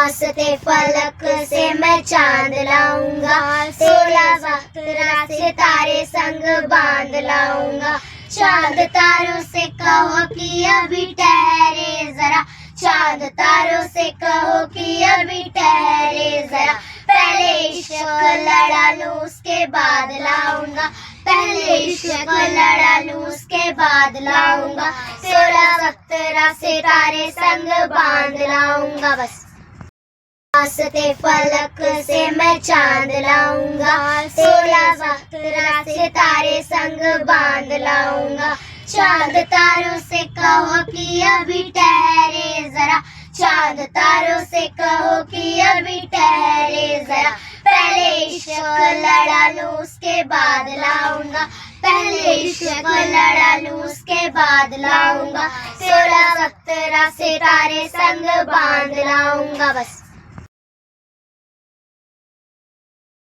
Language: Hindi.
हंसते फलक से मैं चांद लाऊंगा, 16 सितारे संग बांध लाऊंगा। चांद तारों से कहो कि अभी ठहरे जरा, चांद तारों से कहो कि अभी ठहरे जरा। पहले इश्क लड़ा लूं उसके बाद लाऊंगा, पहले इश्क लड़ा लूं उसके बाद लाऊंगा। 16 सितारे संग बांध लाऊंगा। बस हंसते फलक से मैं चांद लाऊंगा, 16 सितारे संग बांध लाऊंगा। चांद तारों से कहो कि अभी ठहरे जरा, चांद तारों से कहो कि अभी ठहरे जरा। पहले इश्क लड़ा लूं उसके बाद लाऊंगा, पहले इश्क लड़ा लूं उसके बाद लाऊंगा। 16 सितारे संग बांध लाऊंगा। बस